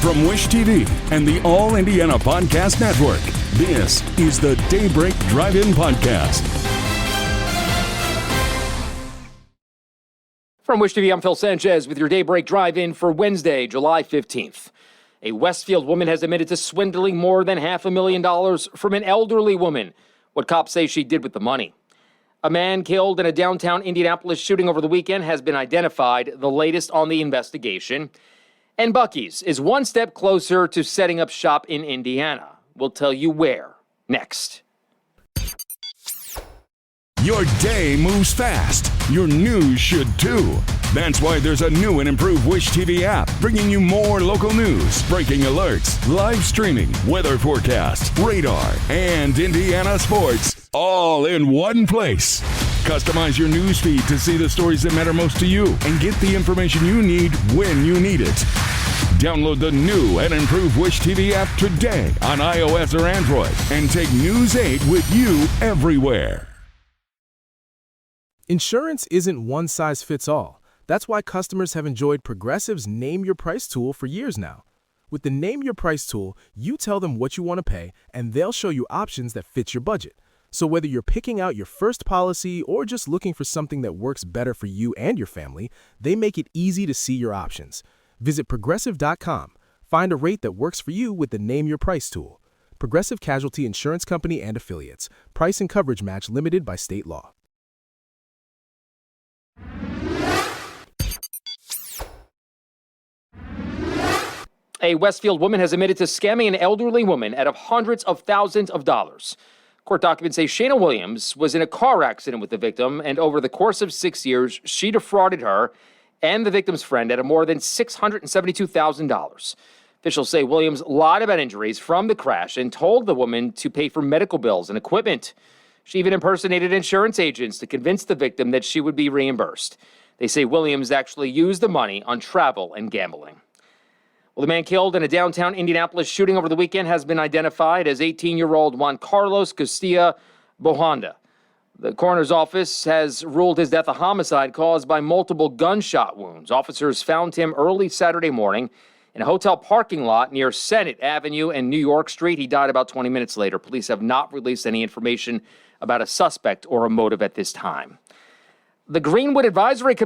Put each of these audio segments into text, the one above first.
From Wish TV and the All Indiana Podcast Network, this is the Daybreak Drive-In Podcast. From Wish TV, I'm Phil Sanchez with your Daybreak Drive-In for Wednesday, July 15th. A Westfield woman has admitted to swindling more than $500,000 from an elderly woman. What cops say she did with the money. A man killed in a downtown Indianapolis shooting over the weekend has been identified, the latest on the investigation. And Buc-ees is one step closer to setting up shop in Indiana. We'll tell you where next. Your day moves fast. Your news should too. That's why there's a new and improved Wish TV app bringing you more local news, breaking alerts, live streaming, weather forecasts, radar, and Indiana sports all in one place. Customize your news feed to see the stories that matter most to you and get the information you need when you need it. Download the new and improved Wish TV app today on iOS or Android and take News 8 with you everywhere. Insurance isn't one size fits all. That's why customers have enjoyed Progressive's Name Your Price tool for years now. With the Name Your Price tool, you tell them what you want to pay, and they'll show you options that fit your budget. So whether you're picking out your first policy or just looking for something that works better for you and your family, they make it easy to see your options. Visit Progressive.com. Find a rate that works for you with the Name Your Price tool. Progressive Casualty Insurance Company and Affiliates. Price and coverage match limited by state law. A Westfield woman has admitted to scamming an elderly woman out of hundreds of thousands of dollars. Court documents say Shayna Williams was in a car accident with the victim, and over the course of 6 years, she defrauded her and the victim's friend out of more than $672,000. Officials say Williams lied about injuries from the crash and told the woman to pay for medical bills and equipment. She even impersonated insurance agents to convince the victim that she would be reimbursed. They say Williams actually used the money on travel and gambling. Well, the man killed in a downtown Indianapolis shooting over the weekend has been identified as 18-year-old Juan Carlos Castilla Bohonda. The coroner's office has ruled his death a homicide caused by multiple gunshot wounds. Officers found him early Saturday morning in a hotel parking lot near Senate Avenue and New York Street. He died about 20 minutes later. Police have not released any information about a suspect or a motive at this time. The Greenwood Planning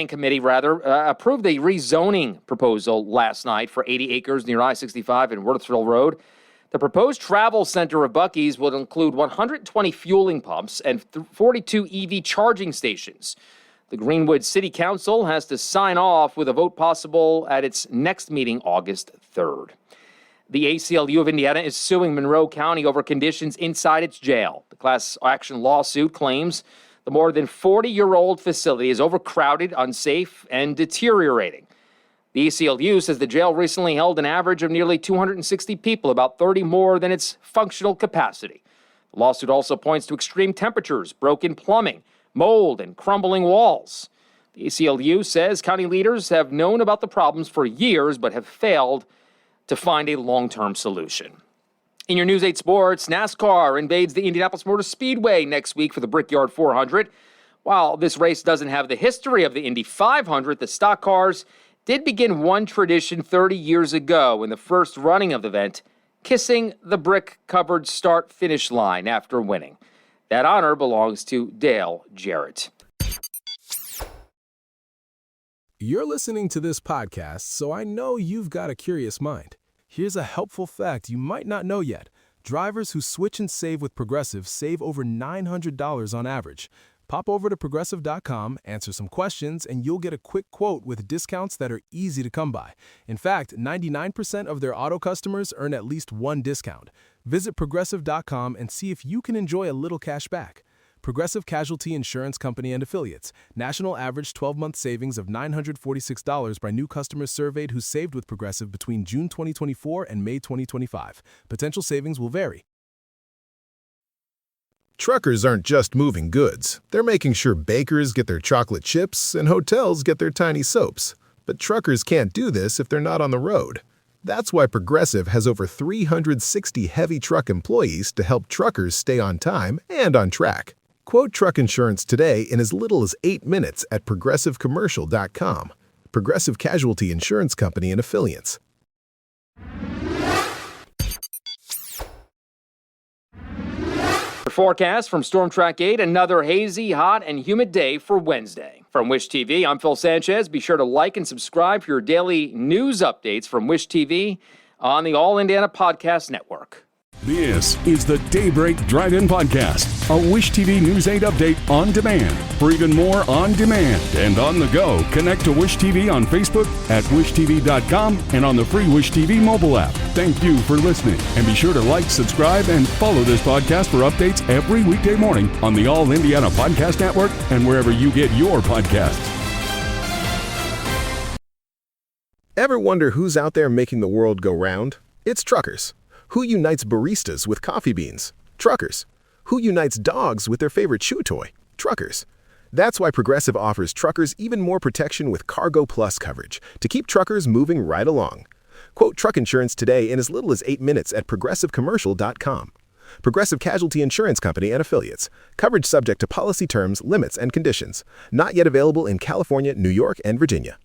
Committee, approved a rezoning proposal last night for 80 acres near I-65 and Worthville Road. The proposed travel center of Buc-ees will include 120 fueling pumps and 42 EV charging stations. The Greenwood City Council has to sign off with a vote possible at its next meeting August 3rd. The ACLU of Indiana is suing Monroe County over conditions inside its jail. The class action lawsuit claims the more than 40-year-old facility is overcrowded, unsafe, and deteriorating. The ACLU says the jail recently held an average of nearly 260 people, about 30 more than its functional capacity. The lawsuit also points to extreme temperatures, broken plumbing, mold, and crumbling walls. The ACLU says county leaders have known about the problems for years but have failed to find a long-term solution. In your News 8 sports, NASCAR invades the Indianapolis Motor Speedway next week for the Brickyard 400. While this race doesn't have the history of the Indy 500, the stock cars did begin one tradition 30 years ago in the first running of the event, kissing the brick-covered start-finish line after winning. That honor belongs to Dale Jarrett. You're listening to this podcast, so I know you've got a curious mind. Here's a helpful fact you might not know yet. Drivers who switch and save with Progressive save over $900 on average. Pop over to Progressive.com, answer some questions, and you'll get a quick quote with discounts that are easy to come by. In fact, 99% of their auto customers earn at least one discount. Visit Progressive.com and see if you can enjoy a little cash back. Progressive Casualty Insurance Company and Affiliates. National average 12-month savings of $946 by new customers surveyed who saved with Progressive between June 2024 and May 2025. Potential savings will vary. Truckers aren't just moving goods. They're making sure bakers get their chocolate chips and hotels get their tiny soaps. But truckers can't do this if they're not on the road. That's why Progressive has over 360 heavy truck employees to help truckers stay on time and on track. Quote truck insurance today in as little as 8 minutes at progressivecommercial.com. Progressive Casualty Insurance Company and Affiliates. Your forecast from Storm Track 8, another hazy, hot, and humid day for Wednesday. From Wish TV, I'm Phil Sanchez. Be sure to like and subscribe for your daily news updates from Wish TV on the All Indiana Podcast Network. This is the Daybreak Drive-In Podcast, a Wish TV News 8 update on demand. For even more on demand and on the go, connect to Wish TV on Facebook at wishtv.com and on the free Wish TV mobile app. Thank you for listening, and be sure to like, subscribe, and follow this podcast for updates every weekday morning on the All Indiana Podcast Network and wherever you get your podcasts. Ever wonder who's out there making the world go round? It's truckers. Who unites baristas with coffee beans? Truckers. Who unites dogs with their favorite chew toy? Truckers. That's why Progressive offers truckers even more protection with Cargo Plus coverage to keep truckers moving right along. Quote truck insurance today in as little as 8 minutes at progressivecommercial.com. Progressive Casualty Insurance Company and Affiliates. Coverage subject to policy terms, limits, and conditions. Not yet available in California, New York, and Virginia.